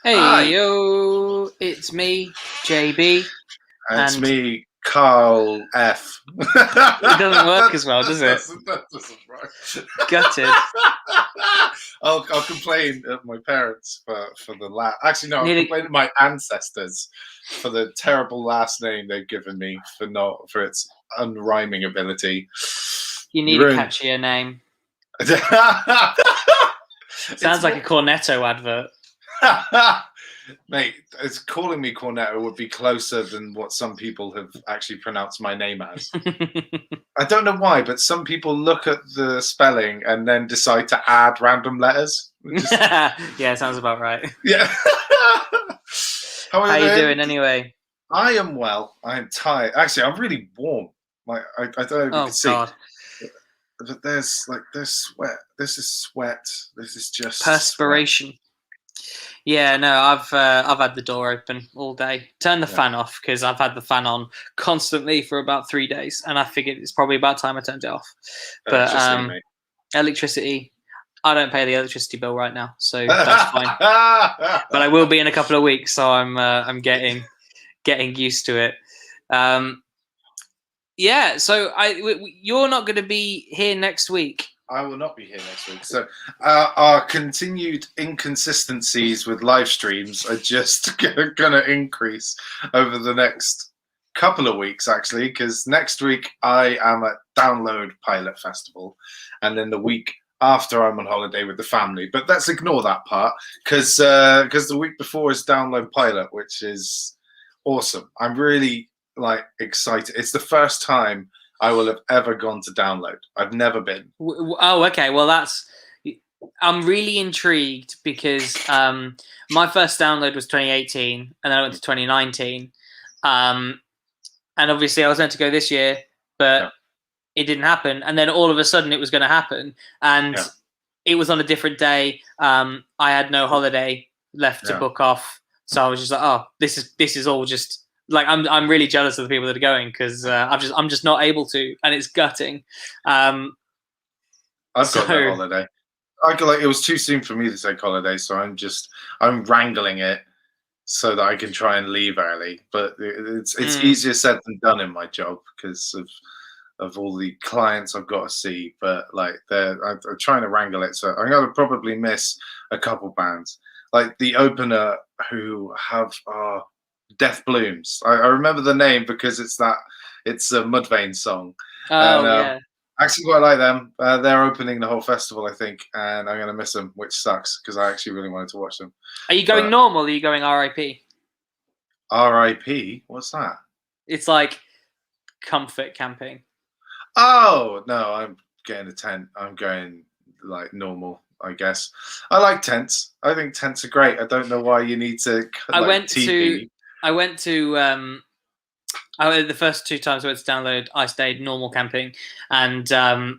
Hi, Hey yo, it's me, JB, it's and me, Karl F. it doesn't work as well, does it? That doesn't work. Gutted. I'll complain at my parents for the last. Actually, no, I'll Nearly, complain to my ancestors for the terrible last name they've given me for its unrhyming ability. you need a catchier name. Sounds like a Cornetto advert. Mate, it's calling me Cornetto would be closer than what some people have actually pronounced my name as. I don't know why, but some people look at the spelling and then decide to add random letters. Yeah, sounds about right. Yeah. How you doing anyway? I am well. I'm tired. Actually, I'm really warm. Like I don't know if you can see. God. But there's sweat. This is sweat. This is just perspiration. Sweat. Yeah, no, I've had the door open all day. Turn the fan off because I've had the fan on constantly for about 3 days, and I figured it's probably about time I turned it off. But electricity, I don't pay the electricity bill right now, so that's fine. But I will be in a couple of weeks, so I'm getting used to it. Yeah, so you're not going to be here next week. I will not be here next week. So our continued inconsistencies with live streams are just going to increase over the next couple of weeks, actually, because next week I am at Download Pilot Festival, and then the week after I'm on holiday with the family. But let's ignore that part, because the week before is Download Pilot, which is awesome. I'm really excited. It's the first time I will have ever gone to Download. I've never been. Oh, okay. Well, I'm really intrigued because my first Download was 2018, and then I went to 2019. And obviously I was meant to go this year, but it didn't happen. And then all of a sudden it was going to happen. And it was on a different day. I had no holiday left to book off. So I was just like, oh, this is all just... I'm really jealous of the people that are going because I'm just not able to, and it's gutting. I've got no holiday. It was too soon for me to take holiday, so I'm wrangling it so that I can try and leave early. But it's easier said than done in my job because of all the clients I've got to see. But I'm trying to wrangle it, so I'm gonna probably miss a couple bands, like the opener who have. Death Blooms. I remember the name because it's a Mudvayne song. Oh, Actually quite like them. They're opening the whole festival, I think, and I'm gonna miss them, which sucks because I actually really wanted to watch them. Are you going normal? Or are you going RIP? RIP? What's that? It's like comfort camping. Oh no, I'm getting a tent. I'm going normal, I guess. I like tents. I think tents are great. I don't know why you need to. The first 2 times I went to Download, I stayed normal camping, and the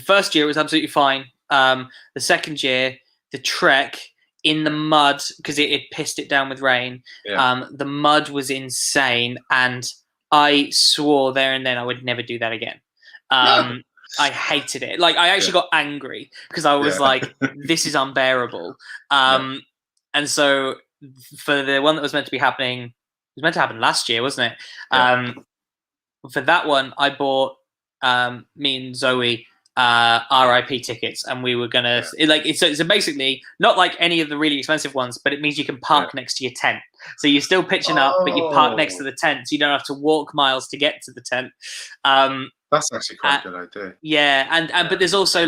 first year was absolutely fine. The second year, the trek in the mud, because it pissed it down with rain. The mud was insane, and I swore there and then I would never do that again. I hated it. I actually got angry because I was like, this is unbearable. And so for the one that was meant to be happening, it was meant to happen last year, wasn't it? For that one, I bought me and Zoe RIP tickets, and we were gonna it's basically not like any of the really expensive ones, but it means you can park next to your tent. So you're still pitching up, but you park next to the tent, so you don't have to walk miles to get to the tent. That's actually quite a good idea. Yeah, and but there's also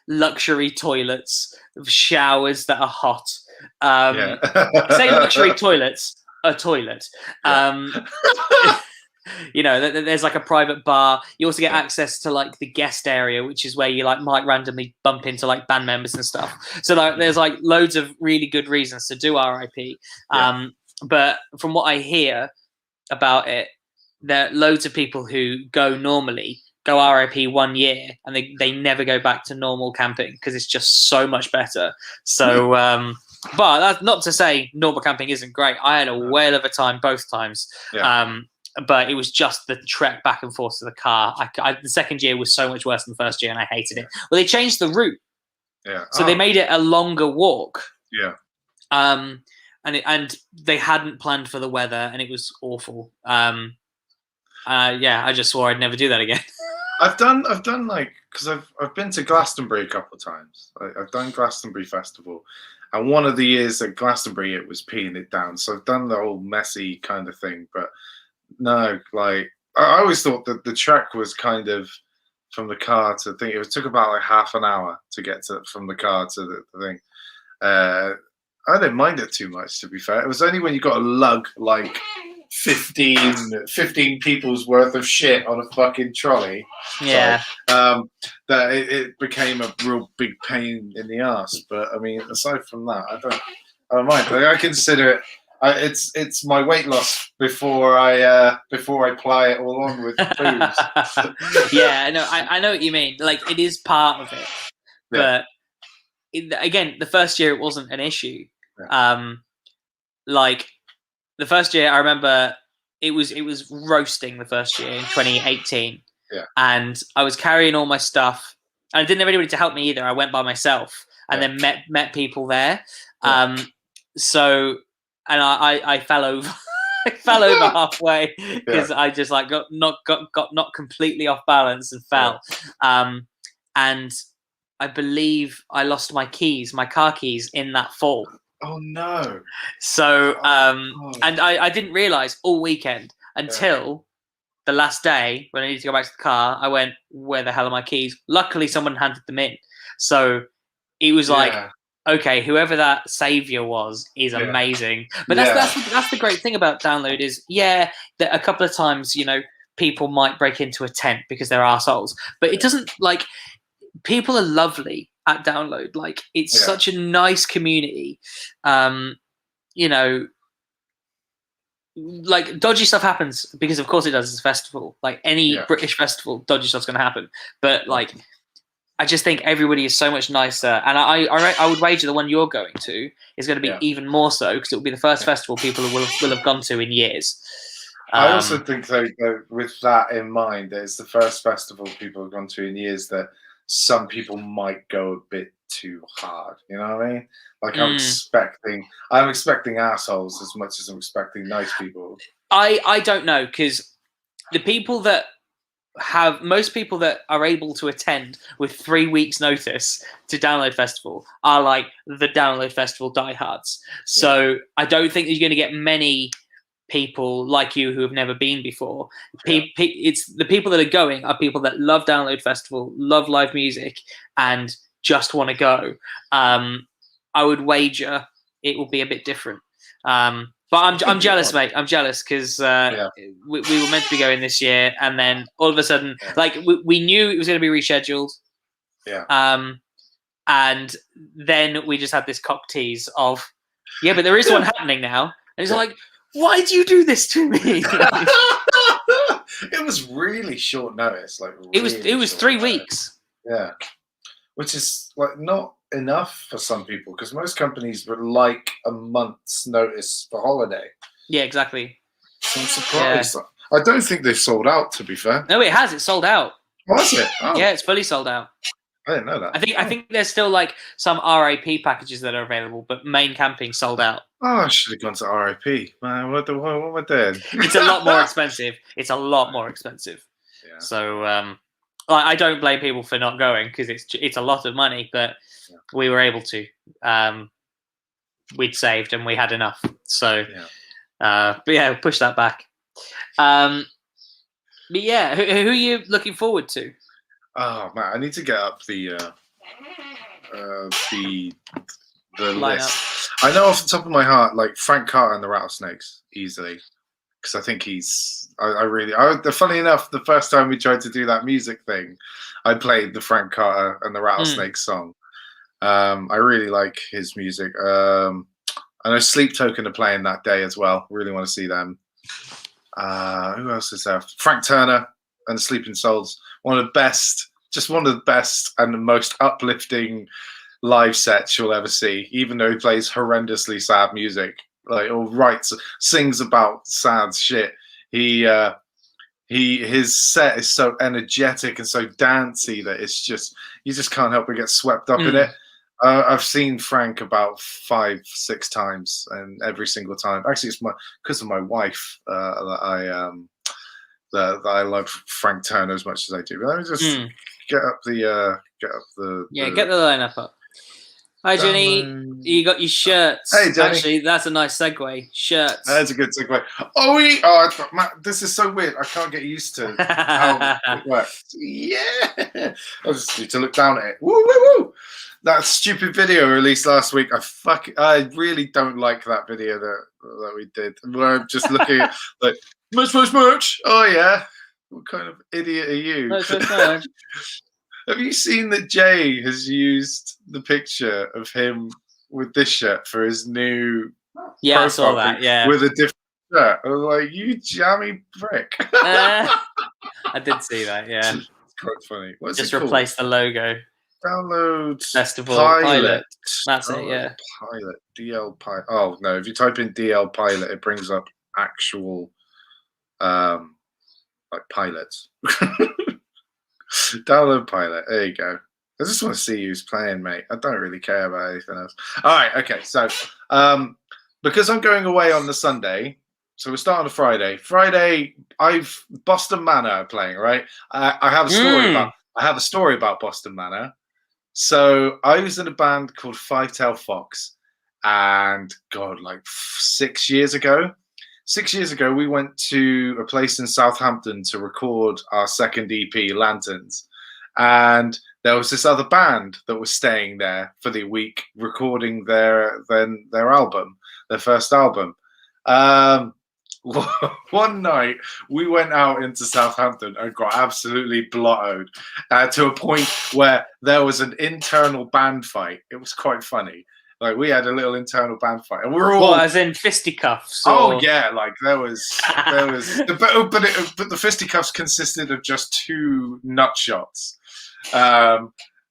luxury toilets, showers that are hot. Say luxury toilets, a toilet. There's a private bar. You also get access to the guest area, which is where you might randomly bump into band members and stuff. So there's loads of really good reasons to do RIP. But from what I hear about it, there are loads of people who go normally, go RIP 1 year, and they never go back to normal camping because it's just so much better. So, but that's not to say normal camping isn't great. I had a whale of a time both times. But it was just the trek back and forth to the car. The second year was so much worse than the first year, and I hated it. Well, they changed the route. So they made it a longer walk. And they hadn't planned for the weather, and it was awful. I just swore I'd never do that again. I've done like, because I've been to Glastonbury a couple of times. I've done Glastonbury Festival, and one of the years at Glastonbury it was peeing it down. So I've done the whole messy kind of thing. But no, like I always thought that the trek was kind of from the car to the thing. It took about like half an hour to get from the car to the thing. I didn't mind it too much, to be fair. It was only when you got to lug like 15 people's worth of shit on a fucking trolley, Yeah, that it became a real big pain in the ass. But I mean, aside from that, I don't mind. Like, I consider it. It's my weight loss before I ply it all on with booze. Yeah, no, I know what you mean. Like, it is part of it, Yeah. but again, the first year it wasn't an issue. Yeah. Like the first year, I remember it was roasting the first year in 2018. Yeah. And I was carrying all my stuff, and I didn't have anybody to help me either. I went by myself, and then met people there. Yeah. So, and I fell over. I fell over halfway because I just like got knocked completely off balance and fell. And I believe I lost my car keys in that fall. Oh no! So, and I didn't realize all weekend until the last day when I needed to go back to the car. I went, "Where the hell are my keys?" Luckily, someone handed them in. So it was like, okay, whoever that savior was is amazing. But that's the great thing about Download is, that a couple of times, people might break into a tent because they're arseholes, but it doesn't, like, people are lovely at Download. Like, it's such a nice community. Like, dodgy stuff happens because of course it does. It's a festival. Like any British festival, dodgy stuff's going to happen. But like, I just think everybody is so much nicer, and I would wager the one you're going to is going to be even more so, because it will be the first festival people will have gone to in years. I also think that with that in mind, it's the first festival people have gone to in years that some people might go a bit too hard. You know what I mean? Like I'm expecting assholes as much as I'm expecting nice people. I don't know, because most people that are able to attend with 3 weeks notice to Download Festival are like the Download Festival diehards. So I don't think you're going to get many people like you who have never been before. It's the people that are going are people that love Download Festival, love live music, and just want to go. I would wager it will be a bit different. But I'm jealous, mate. I'm jealous because we were meant to be going this year, and then all of a sudden, like we knew it was going to be rescheduled. Yeah. And then we just had this cock tease of, but there is one happening now, and it's like, why do you do this to me? It was really short notice. Like it was 3 weeks. Yeah, which is like not enough for some people, because most companies would like a month's notice for holiday. Yeah, exactly. So I'm surprised. I don't think they've sold out, to be fair. No, it has. It's sold out. Was it? Oh. Yeah, it's fully sold out. I didn't know that. I think there's still like some RIP packages that are available, but main camping sold out. Oh, I should have gone to RIP. Man, what am I doing? It's a lot more expensive. It's a lot more expensive. Yeah. So I don't blame people for not going, because it's a lot of money, but we were able to. We'd saved and we had enough. So, but push that back. But yeah, who are you looking forward to? Oh man, I need to get up the list. I know off the top of my heart, like Frank Carter and the Rattlesnakes easily, because I think he's. Funny enough, the first time we tried to do that music thing, I played the Frank Carter and the Rattlesnakes song. I really like his music. I know Sleep Token are playing that day as well. Really want to see them. Who else is there? Frank Turner and the Sleeping Souls. One of the best and the most uplifting live sets you'll ever see. Even though he plays horrendously sad music, like or sings about sad shit. His set is so energetic and so dancey that it's just you just can't help but get swept up in it. I've seen Frank about 5-6 times, and every single time, actually, it's because of my wife that I love Frank Turner as much as I do. But let me just get up the get the lineup up. Hi, Jenny. You got your shirts. Hey, Jenny. Actually, that's a nice segue. Shirts. That's a good segue. This is so weird. I can't get used to how it works. Yeah. I just need to look down at it. Woo, woo, woo. That stupid video released last week. I really don't like that video that we did. Where I'm just looking at like merch. Oh yeah. What kind of idiot are you? No. Have you seen that Jay has used the picture of him with this shirt for his new? Yeah, I saw that. Yeah, with a different shirt. I was like, you jammy prick. I did see that. Yeah, it's quite funny. What's just it replace the logo. Download Festival Pilot. That's it. Yeah. Pilot. DL Pilot. Oh no! If you type in DL Pilot, it brings up actual, like pilots. Download Pilot. There you go. I just want to see who's playing, mate. I don't really care about anything else. All right. Okay. So, because I'm going away on the Sunday, so we're starting on Friday. Friday, Boston Manor are playing, right? I have a story about Boston Manor. So I was in a band called Five Tail Fox, and God, like 6 years ago. 6 years ago, we went to a place in Southampton to record our second EP, Lanterns. And there was this other band that was staying there for the week, recording their album, their first album. One night, we went out into Southampton and got absolutely blottoed to a point where there was an internal band fight. It was quite funny. Like, we had a little internal band fight, and we were all as in fisticuffs. Oh yeah, like there was, but the fisticuffs consisted of just 2 nut shots,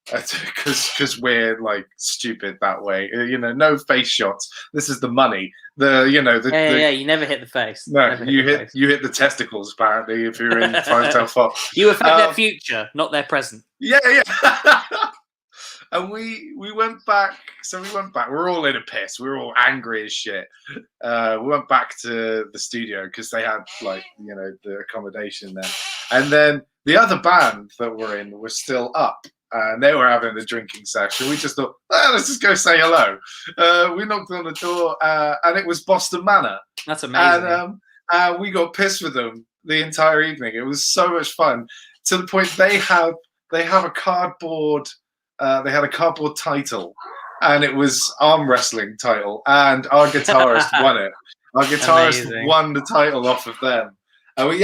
because we're like stupid that way. No face shots. This is the money. You never hit the face. No, you hit the testicles apparently if you're in Five Tail Fox. You affect their future, not their present. Yeah. And we went back. So we went back. We're all in a piss. We were all angry as shit. We went back to the studio because they had the accommodation there. And then the other band that we're in was still up. And they were having a drinking session. We just thought, let's just go say hello. We knocked on the door, and it was Boston Manor. That's amazing. And we got pissed with them the entire evening. It was so much fun, to the point they have a cardboard. They had a cardboard title, and it was arm wrestling title, and our guitarist won it. Our guitarist won the title off of them. So we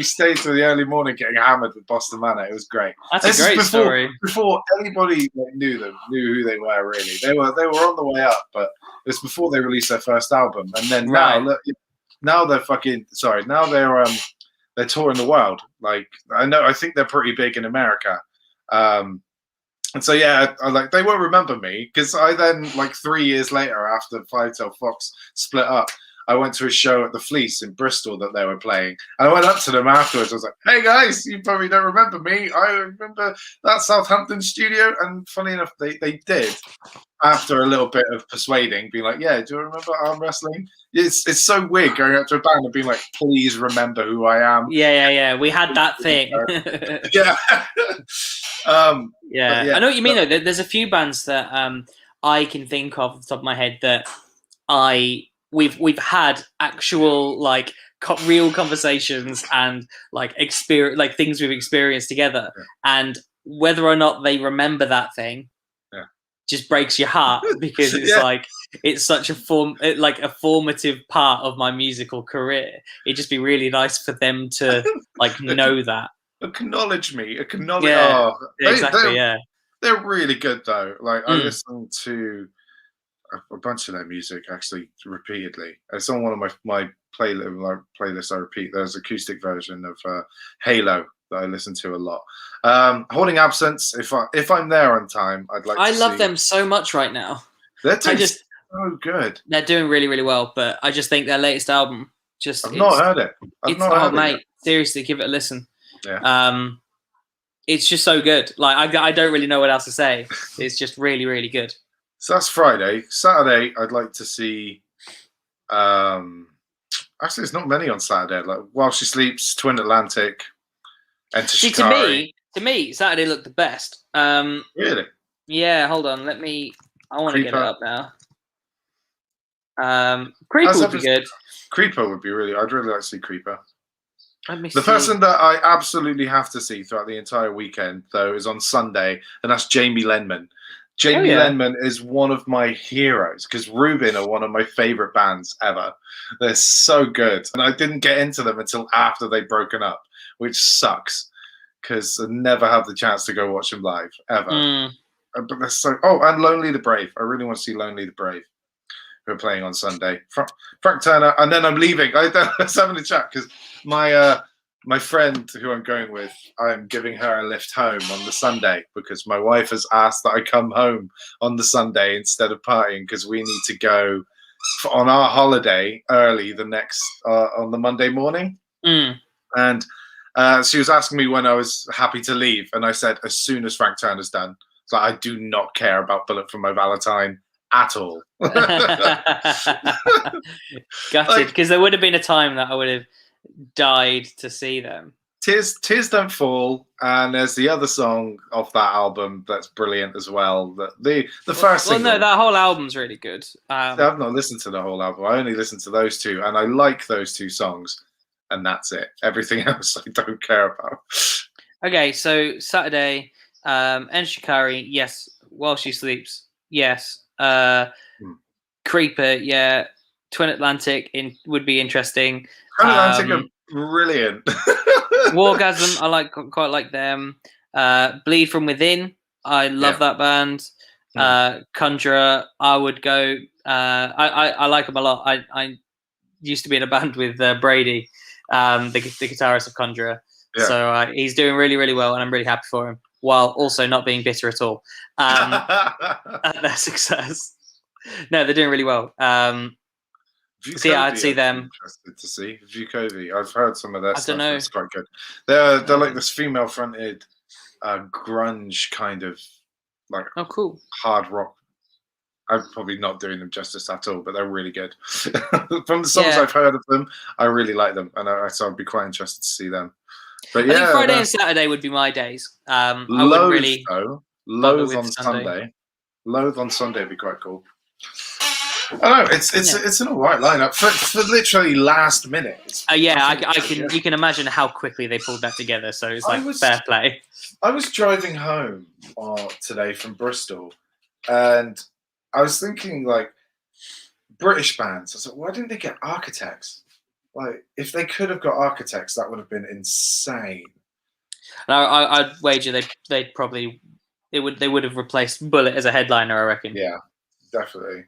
stayed till the early morning getting hammered with Boston Manor. It was great. That's a great story. Before anybody knew who they were really. They were on the way up, but it was before they released their first album. And then now they're they're touring the world. Like I think they're pretty big in America. And so they won't remember me, because I then, like 3 years later, after Five Tail Fox split up, I went to a show at the Fleece in Bristol that they were playing, and I went up to them afterwards. I was like, "Hey guys, you probably don't remember me. I remember that Southampton studio." And funny enough, they did, after a little bit of persuading, being like, "Yeah, do you remember arm wrestling?" It's so weird going up to a band and being like, "Please remember who I am." Yeah. We had that thing. Yeah. I know what you mean though. There's a few bands that I can think of off the top of my head that we've had actual like real conversations and like experience, like things we've experienced together, and whether or not they remember that thing just breaks your heart, because it's like it's such a formative part of my musical career. It'd just be really nice for them to like know that. Acknowledge me. Exactly. They're really good though. Like I listen to a bunch of their music actually repeatedly. It's on one of my playlists. I repeat. There's acoustic version of Halo that I listen to a lot. Holding Absence. If I'm there on time, I'd like. I love them so much right now. They're so good. They're doing really, really well. But I just think their latest album I've not heard it. Mate, seriously, give it a listen. Yeah. It's just so good. Like I don't really know what else to say. It's just really, really good. So that's Friday. Saturday, I'd like to see. Actually, there's not many on Saturday. Like While She Sleeps, Twin Atlantic, Enter See, Shikari. to me, Saturday looked the best. Really? Yeah, hold on. I want to get it Creeper. up now. Creeper would be good. Creeper would be really. I'd really like to see Creeper. Let me The see. person that I absolutely have to see throughout the entire weekend, though, is on Sunday, and that's Jamie Lenman. Jamie Lenman is one of my heroes because Rubin are one of my favorite bands ever. They're so good, and I didn't get into them until after they'd broken up, which sucks because I never have the chance to go watch them live ever. But they're so. Oh, and Lonely the Brave. I really want to see Lonely the Brave, who are playing on Sunday. Frank Turner, and then I'm leaving. I was having a chat because my friend who I'm going with, I'm giving her a lift home on the Sunday because my wife has asked that I come home on the Sunday instead of partying because we need to go on our holiday early the next on the Monday morning. And she was asking me when I was happy to leave, and I said as soon as Frank Turner's done. So I do not care about Bullet for My Valentine at all. Gutted, because there would have been a time that I would have died to see them. Tears Don't Fall, and there's the other song off that album that's brilliant as well. The first single. No, that whole album's really good. I've not listened to the whole album. I only listened to those two, and I like those two songs, and that's it. Everything else I don't care about. Okay, so Saturday, Enter Shikari, yes. While She Sleeps, yes. Creeper, yeah. Twin Atlantic would be interesting. Twin Atlantic are brilliant. Wargasm, I quite like them. Bleed From Within, I love that band. Conjurer, I would go. I like them a lot. I used to be in a band with Brady, the guitarist of Conjurer. Yeah. So he's doing really, really well, and I'm really happy for him, while also not being bitter at all at their success. No, they're doing really well. So yeah, I'd see them. Interested to see Vukovi. I've heard some of their stuff. Know. It's quite good. They're like this female-fronted grunge kind of like cool hard rock. I'm probably not doing them justice at all, but they're really good. From the songs I've heard of them, I really like them, and so I'd be quite interested to see them. But yeah, I think Friday and Saturday would be my days. I wouldn't really Loathe on Sunday. Loathe on Sunday would be quite cool. I don't know. It's an alright lineup for literally last minute. You can imagine how quickly they pulled that together. So it's like fair play. I was driving home today from Bristol, and I was thinking like British bands. I was like, why didn't they get Architects? Like, if they could have got Architects, that would have been insane. And I'd wager they would have replaced Bullet as a headliner, I reckon. Yeah, definitely.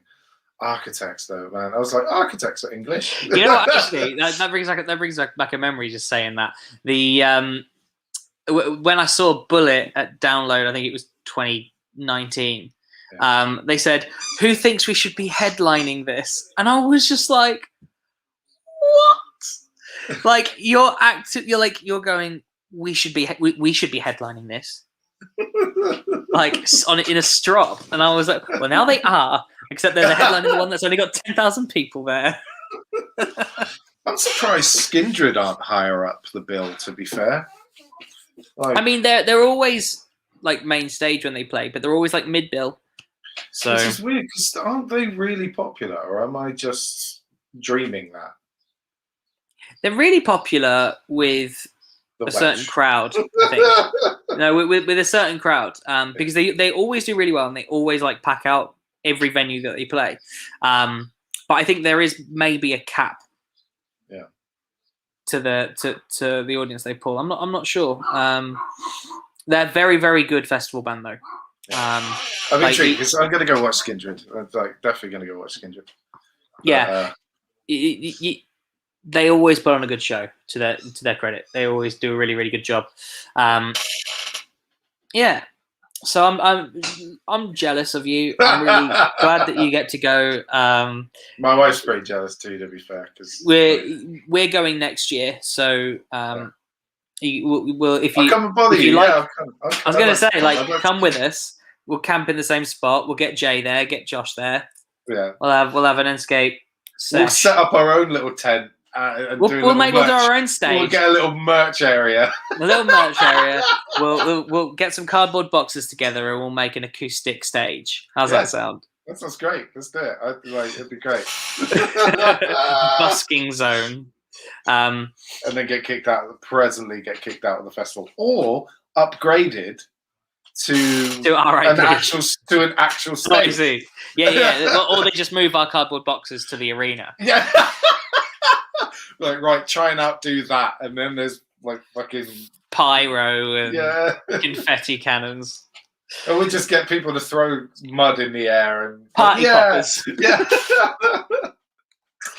Architects, though, man. I was like, Architects are English. You know what? Actually, that brings back a memory. Just saying that when I saw Bullet at Download, I think it was 2019. Yeah. They said, "Who thinks we should be headlining this?" And I was just like, "What?" Like you're going. We should be headlining this. Like in a strop, and I was like, "Well, now they are." Except they're the headlining the one that's only got 10,000 people there. I'm surprised Skindred aren't higher up the bill. To be fair, I mean they're always like main stage when they play, but they're always like mid bill. So which is weird because aren't they really popular, or am I just dreaming that? They're really popular with a certain crowd. I think no, with a certain crowd, because they always do really well, and they always like pack out every venue that they play. But I think there is maybe a cap. Yeah. To the audience they pull. I'm not sure. They're very, very good festival band though. I'm intrigued because I'm going to go watch Skindred. I'm definitely going to go watch Skindred. Yeah. They always put on a good show. To their credit, they always do a really, really good job. Yeah. So I'm jealous of you. I'm really glad that you get to go. My wife's pretty jealous too, to be fair, because we're going next year. So if I'll you come and bother if you. you like, Yeah, I was going to say, like, I'd like come with us. We'll camp in the same spot. We'll get Jay there, get Josh there. Yeah, We'll have an ENDSCAPE we'll sesh. set up our own little tent and do a We'll little do merch. our own stage. We'll get a little merch area. A little merch area. We'll get some cardboard boxes together and we'll make an acoustic stage. How's that sound? That sounds great. Let's do it. It'd be great. Busking zone. And then presently get kicked out of the festival, or upgraded to an actual stage. See. Yeah. Or they just move our cardboard boxes to the arena. Yeah. Like, right, try and outdo that, and then there's like fucking pyro and confetti cannons. And we just get people to throw mud in the air and party poppers. Yeah.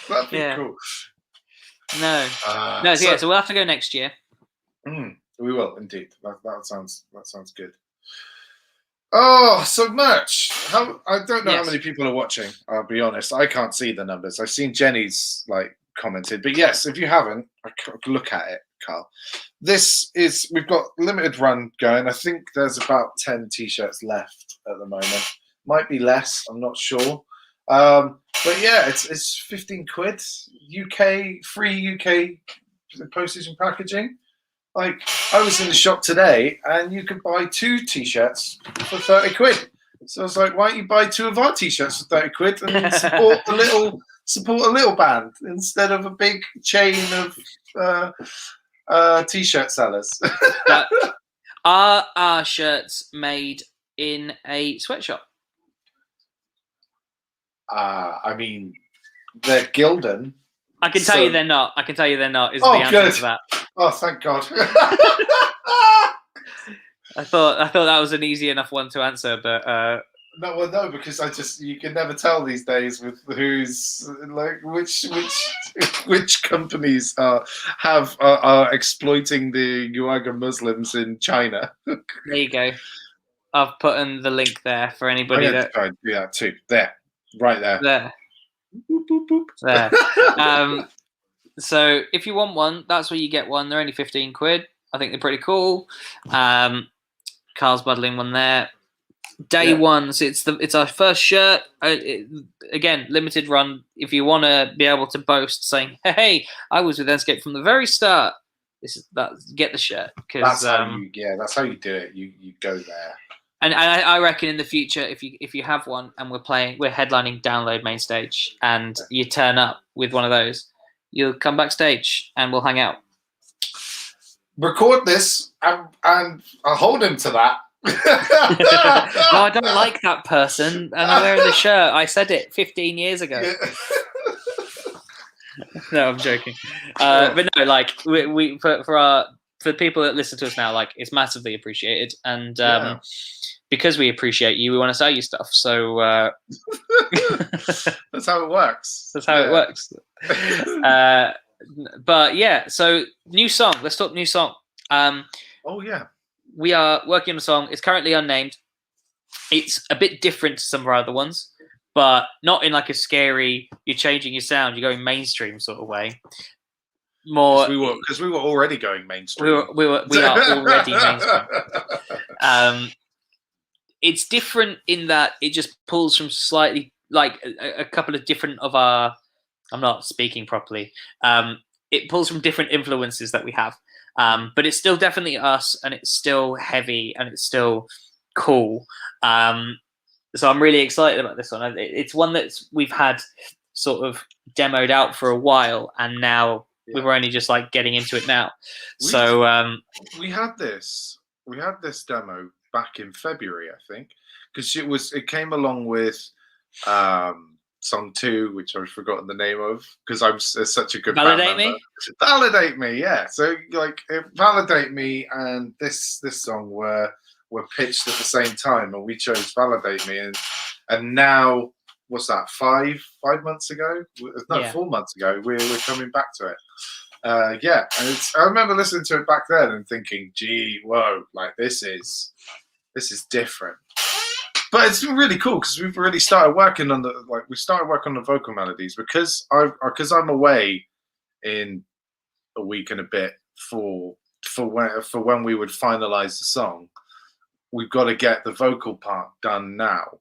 That'd be cool. No. So we'll have to go next year. We will indeed. That sounds good. Oh, so merch. I don't know how many people are watching. I'll be honest. I can't see the numbers. I've seen Jenny's commented, but yes, if you haven't, look at it, Carl. We've got limited run going. I think there's about 10 t-shirts left at the moment. Might be less. I'm not sure. But yeah, it's 15 quid. Free UK postage and packaging. Like, I was in the shop today and you could buy 2 t-shirts for 30 quid. So I was like, why don't you buy 2 of our t-shirts for 30 quid and support a little band instead of a big chain of t-shirt sellers. Are our shirts made in a sweatshop? I mean, they're Gildan. I can tell you they're not. Is the answer to that. Oh, thank God. I thought that was an easy enough one to answer, but no, because you can never tell these days with who's like which companies are exploiting the Uyghur Muslims in China. There you go. I've put in the link there for anybody that try and do that too. There, right there. There. Boop, boop, boop. There. So if you want one, that's where you get one. They're only 15 quid. I think they're pretty cool. Carl's buddling one there. Day one, so it's our first shirt. Again, limited run. If you want to be able to boast, saying, "Hey, I was with ENDSCAPE from the very start," get the shirt, because that's how you do it. You go there. And I reckon in the future, if you have one and we're headlining Download main stage, and you turn up with one of those, you'll come backstage and we'll hang out. Record this and I'll hold him to that. No, I don't like that person, and I'm wearing the shirt. I said it 15 years ago. No, I'm joking. But no, like we for people that listen to us now, like, it's massively appreciated, and because we appreciate you, we want to sell you stuff. So that's how it works. That's how it works. But yeah, so new song. Let's talk new song. Oh yeah. We are working on a song. It's currently unnamed. It's a bit different to some of our other ones, but not in like a scary, you're changing your sound, you're going mainstream sort of way. More because we were already going mainstream. We are already mainstream. It's different in that it just pulls from slightly, like a couple of different of our. I'm not speaking properly. It pulls from different influences that we have. But it's still definitely us, and it's still heavy, and it's still cool. So I'm really excited about this one. It's one that we've had sort of demoed out for a while, and now we're only just like getting into it now. We had this demo back in February, I think, because it came along with song 2, which I've forgotten the name of, because I'm such a good Validate Me, yeah. So like Validate Me and this song were pitched at the same time, and we chose Validate Me, and now what's that, 5 months ago? No, 4 months ago, we're coming back to it. And I remember listening to it back then and thinking, gee, whoa, like this is different. But it's been really cool because we've really started working on the vocal melodies, because I'm away in a week and a bit for for when we would finalize the song, we've got to get the vocal part done now.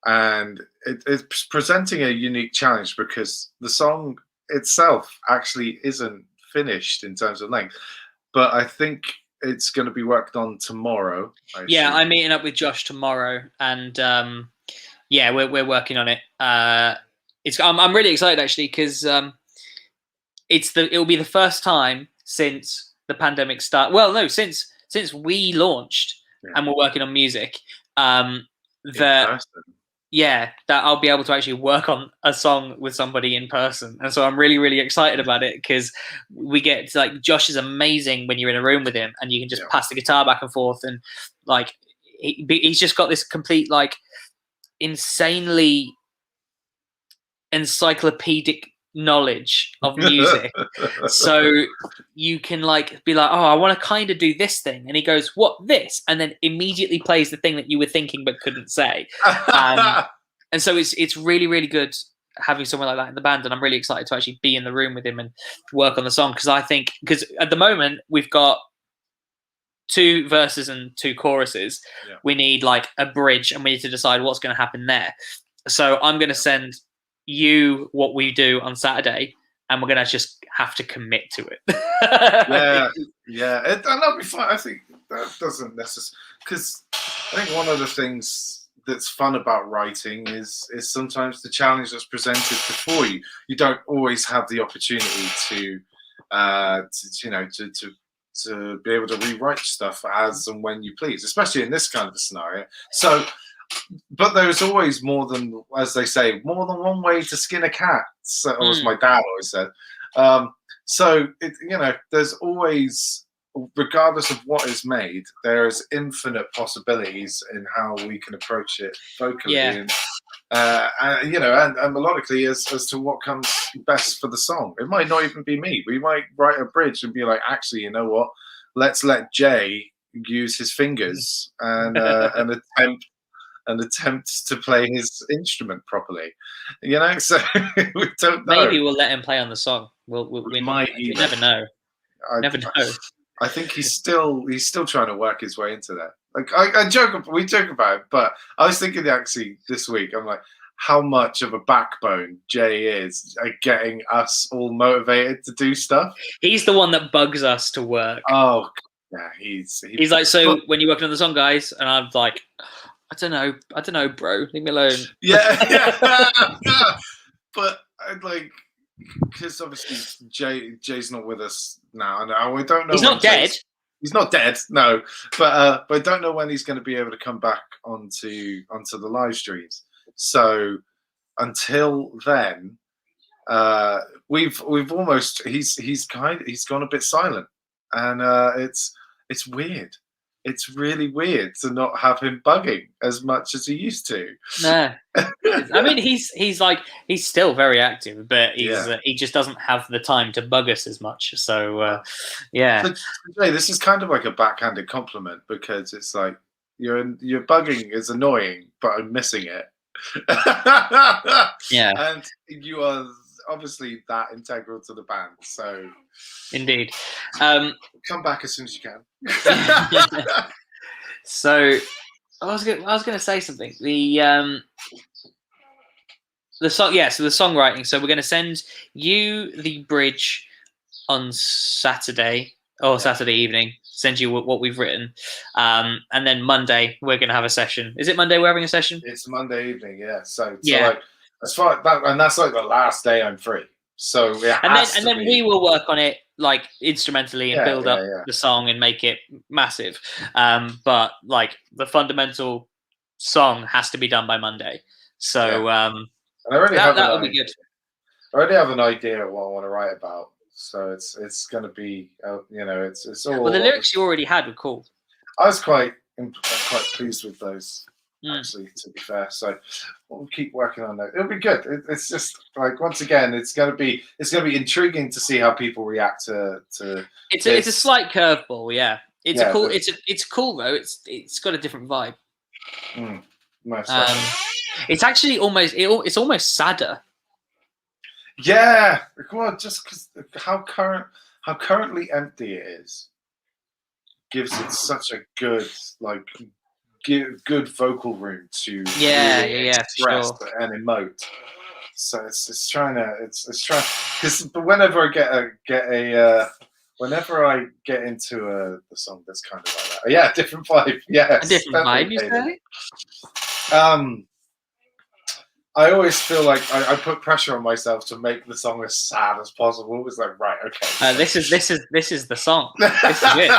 And it's presenting a unique challenge because the song itself actually isn't finished in terms of length, but I think it's going to be worked on tomorrow. I'm meeting up with Josh tomorrow, and we're working on it. I'm really excited actually because it'll be the first time since the pandemic started. Well, no, since we launched and we're working on music. That I'll be able to actually work on a song with somebody in person. And so I'm really, really excited about it because we get to, like, Josh is amazing when you're in a room with him and you can just pass the guitar back and forth. And like, he's just got this complete, like, insanely encyclopedic knowledge of music. So you can like be like, oh, I want to kind of do this thing, and he goes, what, this? And then immediately plays the thing that you were thinking but couldn't say. And so it's really, really good having someone like that in the band, and I'm really excited to actually be in the room with him and work on the song, because at the moment we've got 2 verses and 2 choruses. We need like a bridge, and we need to decide what's going to happen there. So I'm going to send you what we do on Saturday, and we're gonna just have to commit to it. And that'll be fine. I think that doesn't necessarily, because I think one of the things that's fun about writing is sometimes the challenge that's presented before you. You don't always have the opportunity to be able to rewrite stuff as and when you please, especially in this kind of a scenario. So. But there's always more than, as they say, more than one way to skin a cat. So, as my dad always said. So there's always, regardless of what is made, there's infinite possibilities in how we can approach it vocally, and melodically as to what comes best for the song. It might not even be me. We might write a bridge and be like, actually, you know what? Let's let Jay use his fingers and attempt to play his instrument properly, So we don't know. Maybe we'll let him play on the song. We might. You never know. Never know. I think he's still trying to work his way into that. Like we joke about it, but I was thinking actually this week, I'm like, how much of a backbone Jay is at getting us all motivated to do stuff. He's the one that bugs us to work. Oh, yeah, he's like, so when you're working on the song, guys, and I'm like, I don't know, bro. Leave me alone. Yeah. But I'd like, because obviously Jay's not with us now, and we don't know. He's not dead. He's not dead, no. But I don't know when he's going to be able to come back onto the live streams. So until then, we've almost he's gone a bit silent, and it's weird. It's really weird to not have him bugging as much as he used to. No, I mean he's still very active, but he just doesn't have the time to bug us as much. So But, Jay, this is kind of like a backhanded compliment, because it's like your bugging is annoying, but I'm missing it. And you are obviously that integral to the band, so indeed. Come back as soon as you can. So I was going to say something. The song, so the songwriting. So we're going to send you the bridge on Saturday evening. Send you what we've written, and then Monday we're going to have a session. Is it Monday we're having a session? It's Monday evening, yeah. So like, as far that, and that's like the last day I'm free. So and then we will work on it like instrumentally and build up the song and make it massive. But like the fundamental song has to be done by Monday. So and I already that will be good. I already have an idea of what I want to write about. So it's going to be it's all. Well, the lyrics you already had were cool. I was quite pleased with those. Actually, to be fair, so we'll keep working on that. It'll be good. It's just like, once again, it's gonna be intriguing to see how people react to. It's a slight curveball, yeah. It's cool. It's cool though. It's got a different vibe. It's actually it's almost sadder. Yeah, well, just because how currently empty it is. gives it such a good good vocal room to Yeah, really yeah, for express sure. and emote. So it's trying to it's trying because whenever I whenever I get into the song that's kind of like that, yeah, different vibe, A yes, different definitely. vibe, you say? I always feel like I put pressure on myself to make the song as sad as possible. It's like, right, okay. This is the song. This is it.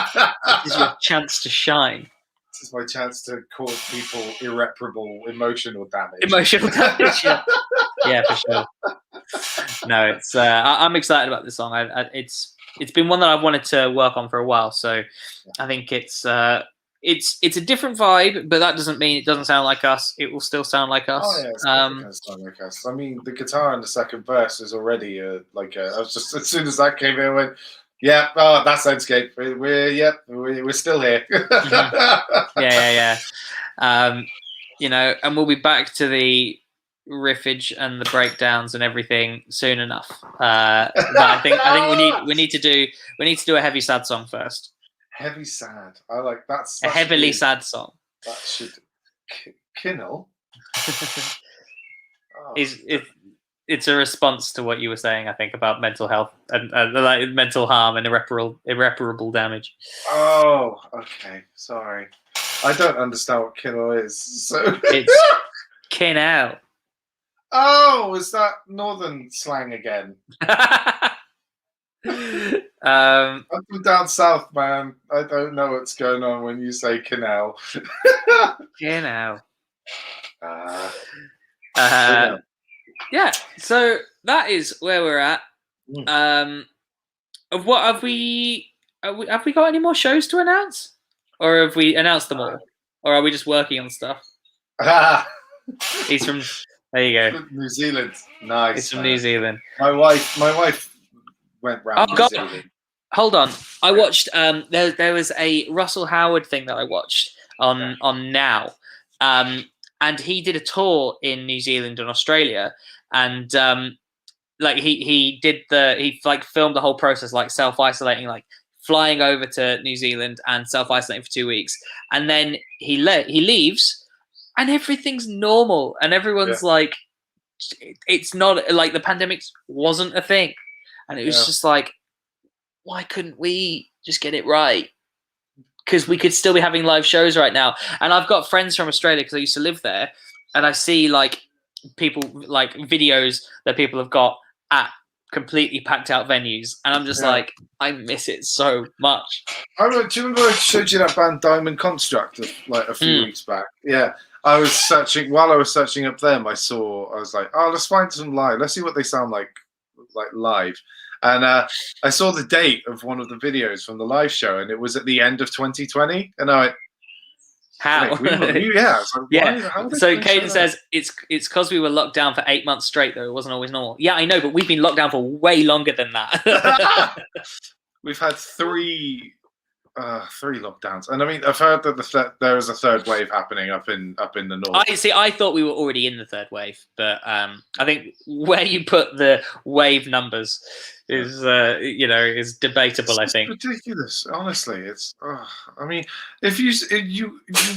This is your chance to shine. This is my chance to cause people irreparable emotional damage. Emotional damage. Yeah, yeah, for sure. No, it's I'm excited about this song. It's been one that I've wanted to work on for a while. So I think it's a different vibe, but that doesn't mean it doesn't sound like us. It will still sound like us. Oh yeah, it's definitely going to sound like us. I mean, the guitar in the second verse is already I was just as soon as that came in, I went, yeah, oh, that's ENDSCAPE. We're still here. Yeah. You know, and we'll be back to the riffage and the breakdowns and everything soon enough. But I think we need to do a heavy sad song first. Heavy sad. I like that's A heavily sad song. That should Kinnell. It's a response to what you were saying, I think, about mental health and like mental harm and irreparable damage. Oh, okay. Sorry, I don't understand what Kinnell is. So it's Kinnell. Oh, is that northern slang again? I'm from down south, man. I don't know what's going on when you say canal. Canal. Yeah. So that is where we're at. Of what have we got any more shows to announce, or have we announced them all, or are we just working on stuff? He's from. There you go. New Zealand. Nice. He's from New Zealand. My wife went round New Zealand. Hold on. I watched there was a Russell Howard thing that I watched on Now. And he did a tour in New Zealand and Australia, and he filmed the whole process, like self-isolating, like flying over to New Zealand and self-isolating for 2 weeks, and then he leaves and everything's normal and everyone's like, it's not like the pandemic wasn't a thing, and it was just like, why couldn't we just get it right? Because we could still be having live shows right now. And I've got friends from Australia because I used to live there, and I see like people, like videos that people have got at completely packed out venues, and I'm just like, I miss it so much. Do you remember I showed you that band Diamond Construct like a few weeks back? Yeah, I was searching up them. I was like, oh, let's find some live. Let's see what they sound like live. And I saw the date of one of the videos from the live show, and it was at the end of 2020. And I went, how? So Caden says it's because we were locked down for 8 months straight, though. It wasn't always normal. Yeah, I know, but we've been locked down for way longer than that. We've had three lockdowns, and I mean, I've heard that there is a third wave happening up in the north. I thought we were already in the third wave, but I think where you put the wave numbers is is debatable. I think ridiculous. Honestly, it's. I mean, if you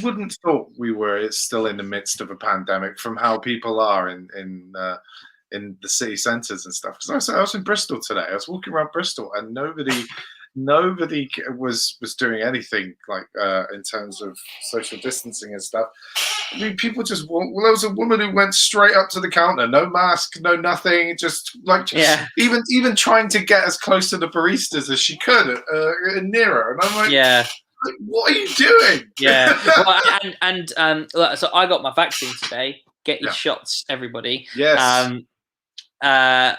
wouldn't thought we were still in the midst of a pandemic from how people are in the city centres and stuff. Because I was in Bristol today. I was walking around Bristol, and nobody was doing anything like in terms of social distancing and stuff. I mean, people just there was a woman who went straight up to the counter, no mask, no nothing, just even trying to get as close to the baristas as she could nearer. And I'm like, what are you doing? Yeah. Well, so I got my vaccine today. Get your shots, everybody. Yes. And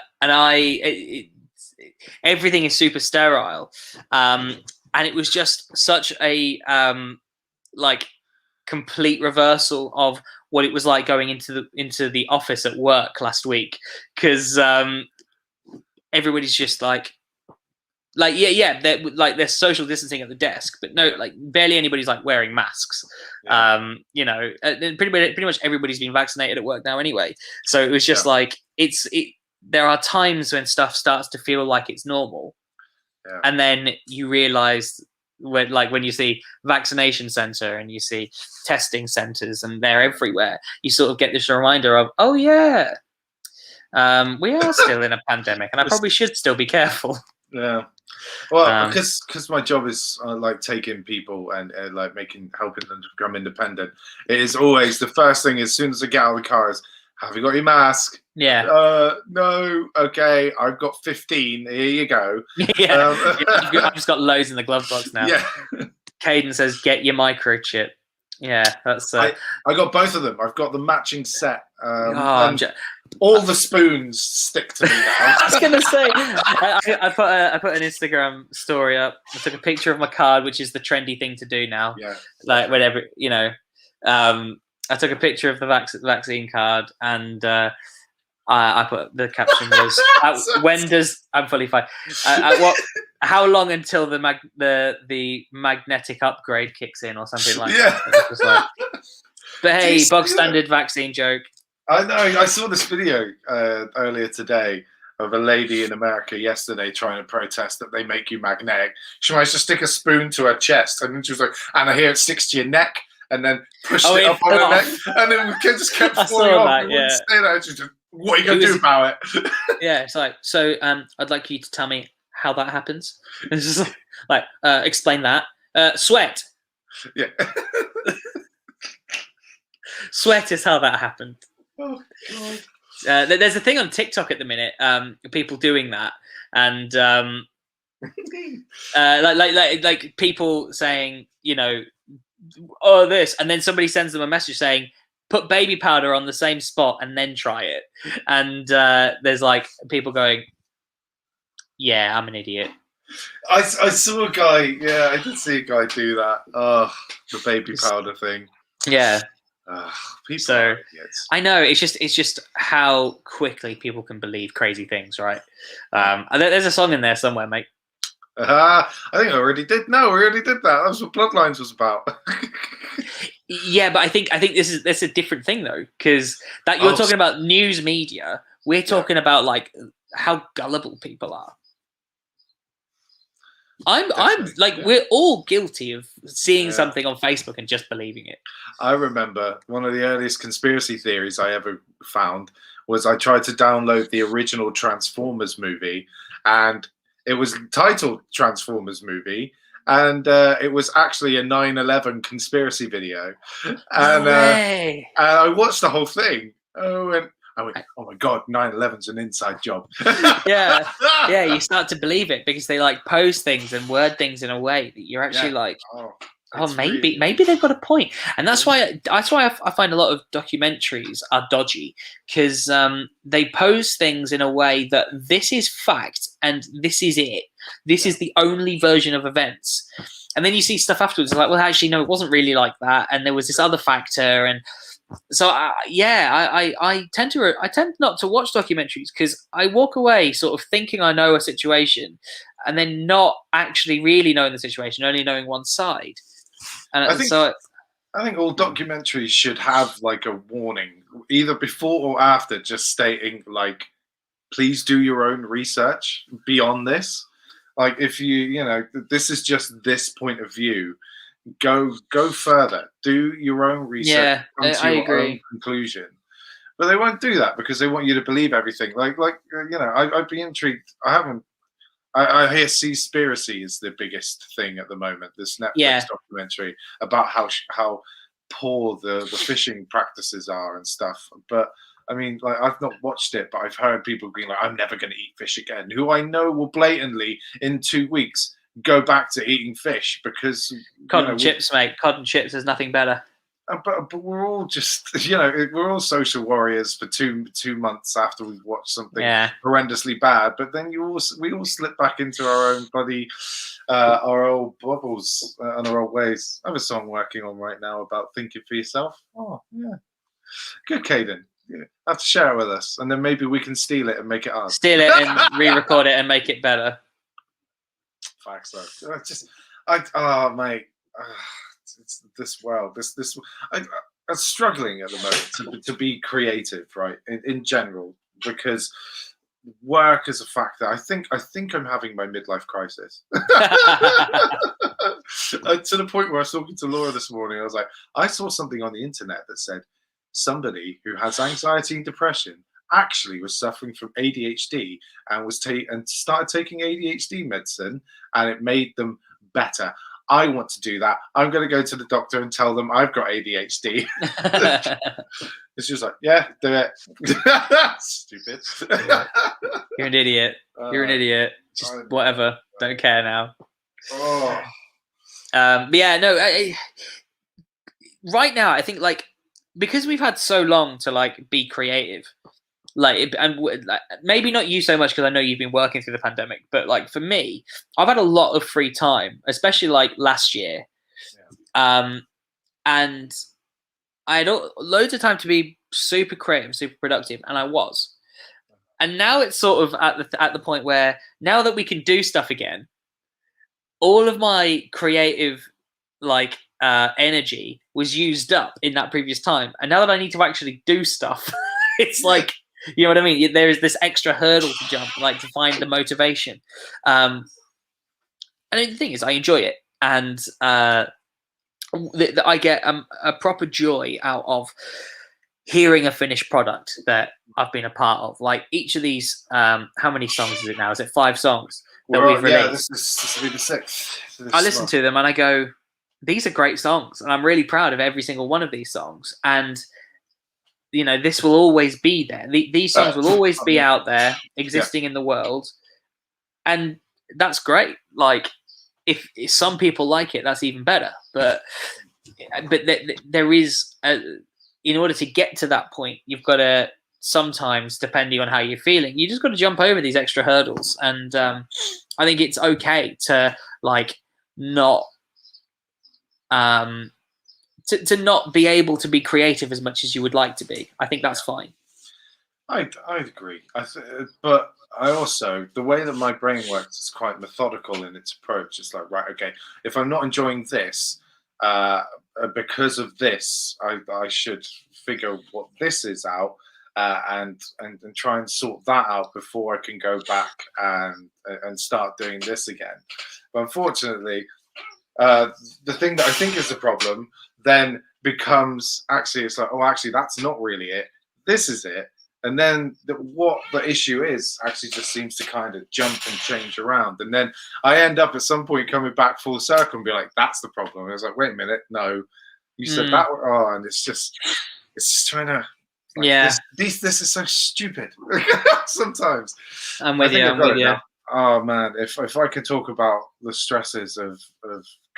everything is super sterile, and it was just such a complete reversal of what it was like going into the office at work last week, because everybody's just they're social distancing at the desk, but no, barely anybody's wearing masks. Pretty much everybody's been vaccinated at work now anyway, so it was just there are times when stuff starts to feel like it's normal, and then you realize when you see vaccination center and you see testing centers and they're everywhere, you sort of get this reminder of, oh yeah, we are still in a pandemic, and I probably should still be careful. Yeah. Well, because my job is like taking people and like helping them to become independent. It is always the first thing as soon as I get out of the car is, have you got your mask? Yeah. No. Okay, I've got 15. Here you go. Yeah. I've just got loads in the glove box now. Yeah. Caden says, "Get your microchip." Yeah, that's. I got both of them. I've got the matching set. Oh, all the spoons stick to me now. I was gonna say, I put an Instagram story up. I took a picture of my card, which is the trendy thing to do now. Yeah. Like whenever I took a picture of the vaccine card, and I put the caption was, "When does I'm fully fine? How long until the magnetic upgrade kicks in, or something like that?" Like, but hey, bog standard vaccine joke. I know. I saw this video earlier today of a lady in America yesterday trying to protest that they make you magnetic. She managed to stick a spoon to her chest, and then she was like, "And I hear it sticks to your neck," and then pushed it up on her neck, and then it just kept falling off. Stay there. She just, what are you gonna do about it? Yeah, it's like, so. I'd like you to tell me how that happens. It's just like explain that. Sweat. Yeah. Sweat is how that happened. Oh, God. There's a thing on TikTok at the minute, people doing that, and like people saying, oh this, and then somebody sends them a message saying, put baby powder on the same spot and then try it, and there's like people going, yeah, I'm an idiot. I saw a guy, I did see a guy do that. Oh, the baby powder thing. Yeah. So I know it's just how quickly people can believe crazy things, right? There's a song in there somewhere, mate. I think I already did. No, we already did that. That was what Bloodlines was about. Yeah, but I think this is a different thing though, because that you're talking about news media. We're talking about like how gullible people are. I'm like, we're all guilty of seeing something on Facebook and just believing it. I remember one of the earliest conspiracy theories I ever found was I tried to download the original Transformers movie, and it was titled Transformers movie, and it was actually a 9/11 conspiracy video. And I watched the whole thing. I went, oh my God, 9/11's an inside job. Yeah, you start to believe it because they like pose things and word things in a way that you're actually like, maybe they've got a point. And that's why I find a lot of documentaries are dodgy, because they pose things in a way that this is fact and this is it. This is the only version of events. And then you see stuff afterwards like, well, actually, no, it wasn't really like that. And there was this other factor. And so I tend not to watch documentaries because I walk away sort of thinking I know a situation and then not actually really knowing the situation, only knowing one side. And I think all documentaries should have like a warning, either before or after, just stating like, please do your own research beyond this. Like if this is just this point of view. Go further. Do your own research. Come to your own conclusion. But they won't do that because they want you to believe everything. Like I'd be intrigued. I hear Seaspiracy is the biggest thing at the moment. This Netflix documentary about how poor the fishing practices are and stuff. But I mean, like, I've not watched it, but I've heard people being like, "I'm never going to eat fish again." Who I know will blatantly in 2 weeks go back to eating fish because cod and chips, mate. Cod and chips is nothing better. But we're all just, we're all social warriors for two months after we've watched something horrendously bad. But then we all slip back into our own bloody, our old bubbles and our old ways. I have a song working on right now about thinking for yourself. Oh yeah, good, Caden. Yeah. Have to share it with us, and then maybe we can steal it and make it ours. Steal it and re-record it and make it better. Facts though. Mate. It's this world. I'm struggling at the moment to be creative, right? In general, because work is a factor. I think I'm having my midlife crisis. To the point where I was talking to Laura this morning, I was like, I saw something on the internet that said somebody who has anxiety and depression actually was suffering from ADHD and and started taking ADHD medicine, and it made them better. I want to do that. I'm going to go to the doctor and tell them I've got ADHD. It's just like, yeah, do it. Stupid. You're an idiot. You're an idiot. Just whatever. Don't care now. Oh. But yeah, no. Right now, I think like because we've had so long to like be creative, maybe not you so much because I know you've been working through the pandemic, but like for me, I've had a lot of free time, especially like last year, and I had loads of time to be super creative, super productive, and I was. And now it's sort of at the point where now that we can do stuff again, all of my creative like energy was used up in that previous time, and now that I need to actually do stuff, it's like, you know what I mean? There is this extra hurdle to jump, like to find the motivation. And the thing is, I enjoy it, and I get a proper joy out of hearing a finished product that I've been a part of. Like each of these, how many songs is it now? Is it 5 songs that we've released? Yeah, this will be the 6th. I listen to them and I go, these are great songs, and I'm really proud of every single one of these songs. And you know, this will always be there. These songs will always be out there, existing in the world, and that's great. Like, if some people like it, that's even better. But there is, in order to get to that point, you've got to sometimes, depending on how you're feeling, you just got to jump over these extra hurdles. And I think it's okay to like not. To not be able to be creative as much as you would like to be. I think that's fine. I agree. But I also, the way that my brain works is quite methodical in its approach. It's like, right, okay, if I'm not enjoying this, because of this, I should figure what this is out and try and sort that out before I can go back and start doing this again. But unfortunately, the thing that I think is the problem then becomes actually, it's like, oh, actually, that's not really it. This is it. And then what the issue is actually just seems to kind of jump and change around. And then I end up at some point coming back full circle and be like, that's the problem. And I was like, wait a minute, no, you said that. Oh, and it's just trying to. Like, yeah. This is so stupid. Sometimes. I'm with you. Oh man, if I could talk about the stresses of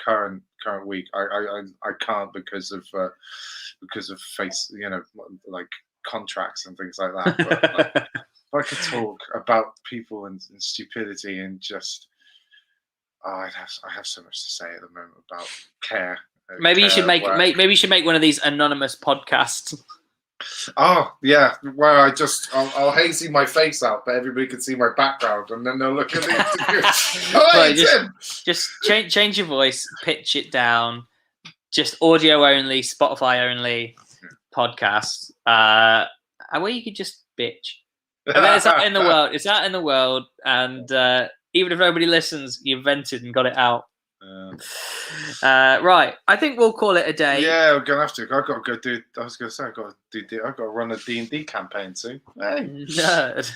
current week, I can't because of face, you know, like contracts and things like that. But, like, if I could talk about people and stupidity and just, I have so much to say at the moment about care. Maybe you should make one of these anonymous podcasts. Oh yeah, where I'll hazy my face out, but everybody can see my background, and then they'll look at me. Oh, hey, just change your voice, pitch it down, just audio only, Spotify only podcast, and where you could just bitch. And then it's out in the world. It's out in the world, and even if nobody listens, you vented and got it out. Right, I think we'll call it a day. Yeah, we're gonna have to. I've got to go do. I was gonna say I've got to run a D&D campaign soon. Hey, nerd.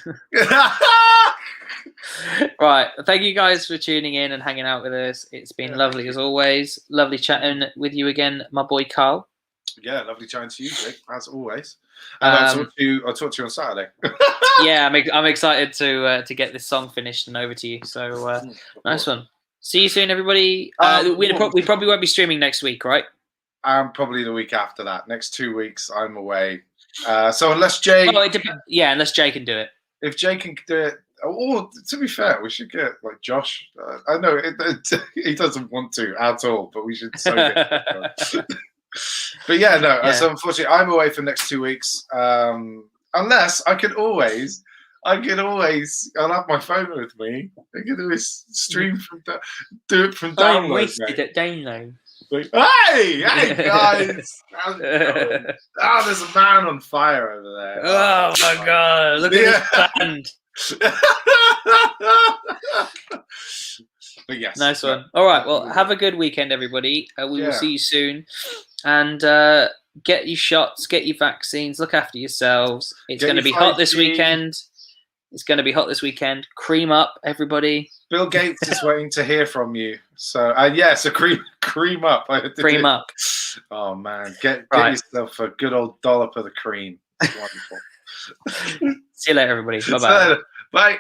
Right, thank you guys for tuning in and hanging out with us. It's been lovely as always. Lovely chatting with you again, my boy Karl. Yeah, lovely chatting to you, Jake, as always. And I'll talk to you on Saturday. Yeah, I'm excited to get this song finished and over to you. So nice one. See you soon, everybody. We probably won't be streaming next week, right? Probably the week after that. Next 2 weeks, I'm away. So unless Jay... unless Jay can do it. If Jay can do it... Or, to be fair, we should get, like, Josh. I know he doesn't want to at all, but we should so get But yeah, no. Yeah. So unfortunately, I'm away for the next 2 weeks. Unless I could always... I'll have my phone with me. I can always stream do it from download. Download. Like, hey guys! How's it going? Oh, there's a man on fire over there. Oh my god! Look at this band. But yes, Nice one. All right. Well, absolutely. have a good weekend, everybody. We will Yeah. see you soon. And get your shots, get your vaccines, look after yourselves. It's Get going to your be hot this 5G. weekend. It's going to be hot this weekend. Cream up, everybody. Bill Gates is waiting to hear from you. So so cream up. Cream up. Oh man, get Right. yourself a good old dollop of the cream. It's wonderful. See you later, everybody. Bye-bye. Bye.